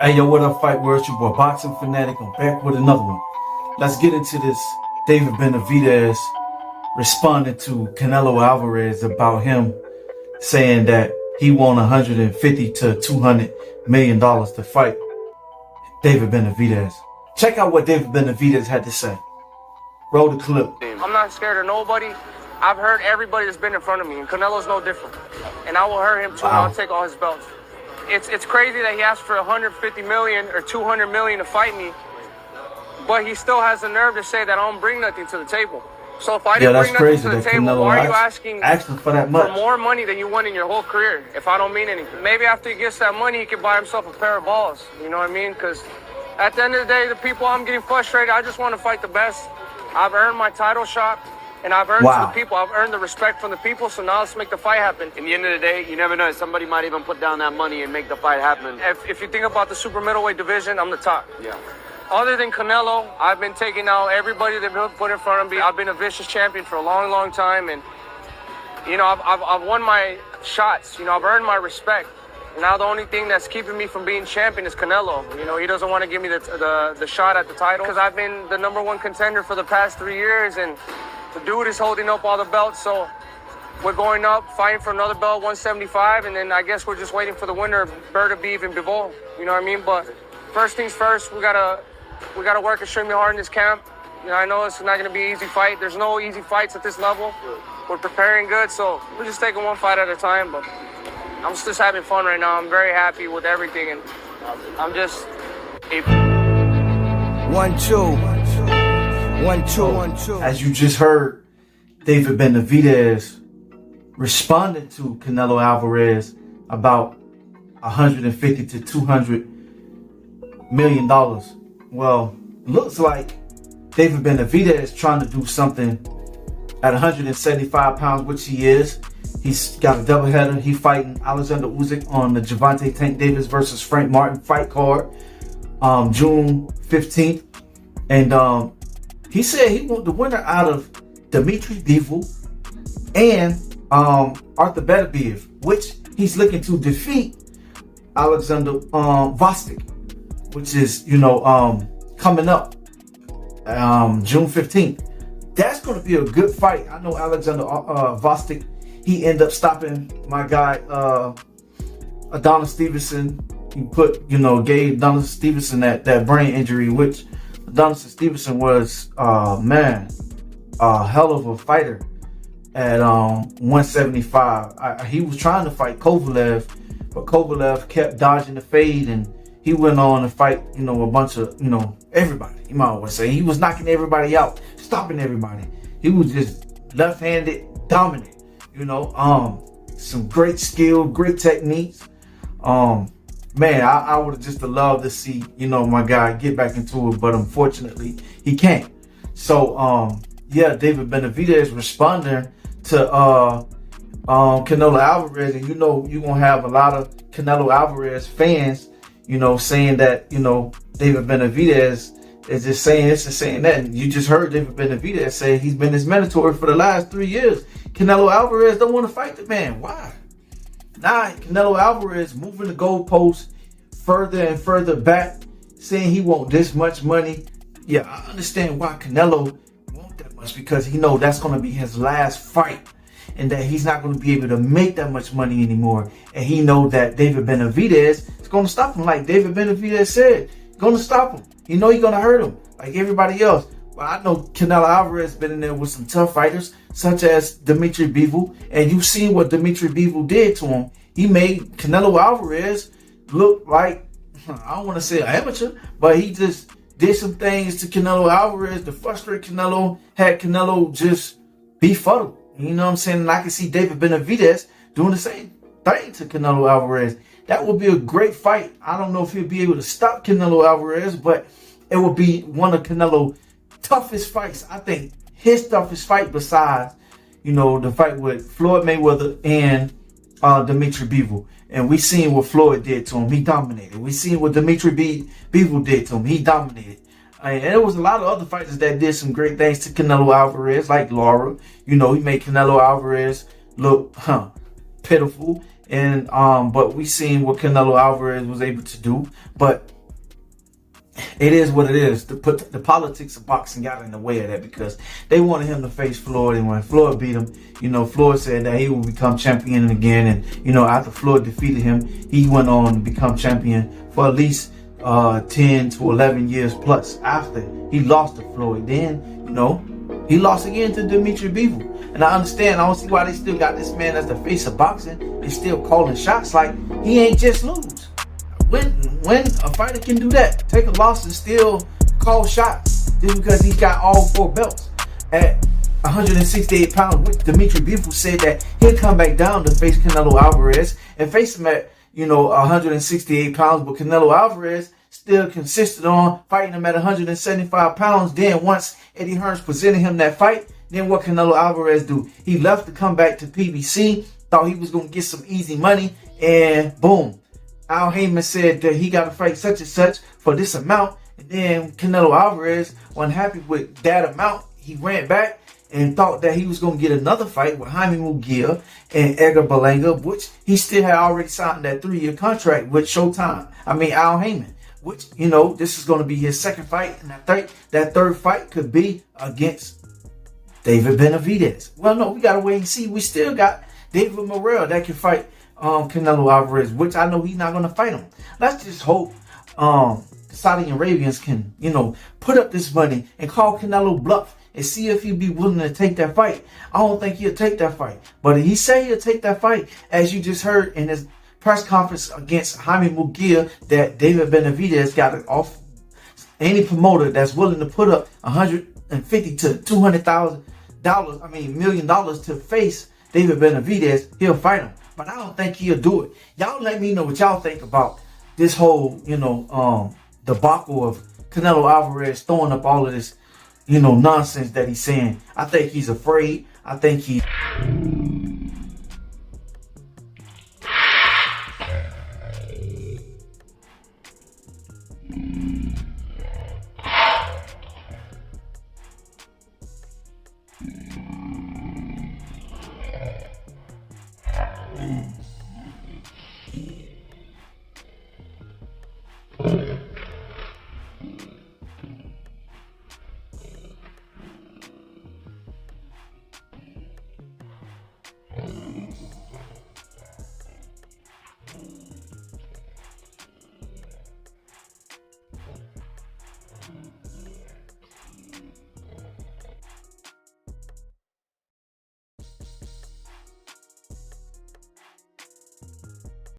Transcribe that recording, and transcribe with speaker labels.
Speaker 1: Hey yo, what up, Fight World? It's your boy Boxing Fanatic. I'm back with another one. Let's get into this. David Benvidez responded to Canelo Alvarez about him saying that he won $150 to $200 million to fight David Benvidez. Check out what David Benvidez had to say. Roll the clip.
Speaker 2: I'm not scared of nobody. I've hurt everybody that's been in front of me, and Canelo's no different. And I will hurt him too, and I'll take all his belts. It's crazy that he asked for $150 million or $200 million to fight me, but he still has the nerve to say that I don't bring nothing to the table. So if I didn't bring nothing to the table, why are you asking
Speaker 1: for that much?
Speaker 2: For more money than you won in your whole career if I don't mean anything? Maybe after he gets that money, he can buy himself a pair of balls. You know what I mean? Because at the end of the day, the people, I'm getting frustrated. I just want to fight the best. I've earned my title shot. And I've earned the people. I've earned the respect from the people. So now let's make the fight happen.
Speaker 3: In the end of the day, you never know. Somebody might even put down that money and make the fight happen.
Speaker 2: If you think about the super middleweight division, I'm the top.
Speaker 3: Yeah.
Speaker 2: Other than Canelo, I've been taking out everybody they've put in front of me. I've been a vicious champion for a long, long time, and you know I've won my shots. You know I've earned my respect. Now the only thing that's keeping me from being champion is Canelo. You know he doesn't want to give me the shot at the title because I've been the #1 contender for the past 3 years, and the dude is holding up all the belts. So we're going up, fighting for another belt, 175, and then I guess we're just waiting for the winner, Benvidez and Bivol. You know what I mean? But first things first, we gotta work extremely hard in this camp. You know, I know it's not gonna be an easy fight. There's no easy fights at this level. We're preparing good, so we're just taking one fight at a time. But I'm just having fun right now. I'm very happy with everything, and I'm just.
Speaker 4: 1 2 1 2 1 2.
Speaker 1: As you just heard, David Benvidez responded to Canelo Alvarez about $150 to $200 million. Well, looks like David Benvidez trying to do something at 175 pounds, which he is. He's got a doubleheader. He's fighting Alexander Usyk on the Gervonta Tank Davis versus Frank Martin fight card, June 15th. And he said he want the winner out of Dimitri Bivol and Arthur Beterbiev, which he's looking to defeat Alexander Vostok, which is, coming up June 15th. That's going to be a good fight. I know Alexander Vostok, he ended up stopping my guy Adonis Stevenson. He gave Adonis Stevenson that brain injury, which Adonis Stevenson was, a hell of a fighter at 175. He was trying to fight Kovalev, but Kovalev kept dodging the fade, and he went on to fight, a bunch of, everybody. You might always say he was knocking everybody out, stopping everybody. He was just left-handed dominant. Some great skill, great techniques. Man, I would have just loved to see, my guy get back into it, but unfortunately he can't. So, David Benvidez responding to Canelo Alvarez, and you're gonna have a lot of Canelo Alvarez fans, saying that, David Benvidez is just saying this and saying that. And you just heard David Benvidez say he's been his mentor for the last 3 years. Canelo Alvarez don't want to fight the man. Why? Now Canelo Alvarez moving the goalposts further and further back, saying he want this much money. Yeah, I understand why Canelo want that much, because he know that's going to be his last fight, and that he's not going to be able to make that much money anymore. And he know that David Benvidez is going to stop him, like David Benvidez said, going to stop him. He's going to hurt him like everybody else. But I know Canelo Alvarez been in there with some tough fighters, such as Dimitri Bivol, and you've seen what Dimitri Bivol did to him. He made Canelo Alvarez look like, I don't want to say an amateur, but he just did some things to Canelo Alvarez to frustrate Canelo, had Canelo just befuddled. You know what I'm saying? And I can see David Benvidez doing the same thing to Canelo Alvarez. That would be a great fight. I don't know if he'll be able to stop Canelo Alvarez, but it would be one of Canelo's toughest fights. I think his toughest fight besides, the fight with Floyd Mayweather and Dimitri Bivol. And we seen what Floyd did to him. He dominated. We seen what Dimitri Bivol did to him. He dominated. And there was a lot of other fighters that did some great things to Canelo Alvarez, like Lara. He made Canelo Alvarez look pitiful. And but we seen what Canelo Alvarez was able to do. But it is what it is. The politics of boxing got in the way of that because they wanted him to face Floyd, and when Floyd beat him, Floyd said that he would become champion again, and after Floyd defeated him, he went on to become champion for at least 10 to 11 years plus after he lost to Floyd. Then, he lost again to Dimitri Bivol. And I understand, I don't see why they still got this man as the face of boxing and still calling shots like he ain't just lose. When a fighter can do that, take a loss and still call shots just because he's got all 4 belts at 168 pounds, which Dimitri Bivol said that he'll come back down to face Canelo Alvarez and face him at 168 pounds, but Canelo Alvarez still consisted on fighting him at 175 pounds. Then once Eddie Hearns presented him that fight, then what Canelo Alvarez do? He left to come back to PBC, thought he was going to get some easy money, and boom. Al Heyman said that he got to fight such and such for this amount, and then Canelo Alvarez wasn't happy with that amount. He ran back and thought that he was going to get another fight with Jaime Munguia and Edgar Berlanga, which he still had already signed that 3-year contract with Al Heyman. Which, this is going to be his second fight, and that third fight could be against David Benvidez. Well, no, we got to wait and see. We still got David Morrell that can fight Canelo Alvarez, which I know he's not going to fight him. Let's just hope Saudi Arabians can, put up this money and call Canelo bluff and see if he'd be willing to take that fight. I don't think he'll take that fight. But he say he'll take that fight, as you just heard in his press conference against Jaime Munguia, that David Benvidez got it off. Any promoter that's willing to put up $150,000 to $200,000, $1 million to face David Benvidez, he'll fight him. But I don't think he'll do it. Y'all let me know what y'all think about this whole, debacle of Canelo Alvarez throwing up all of this, nonsense that he's saying. I think he's afraid. I think he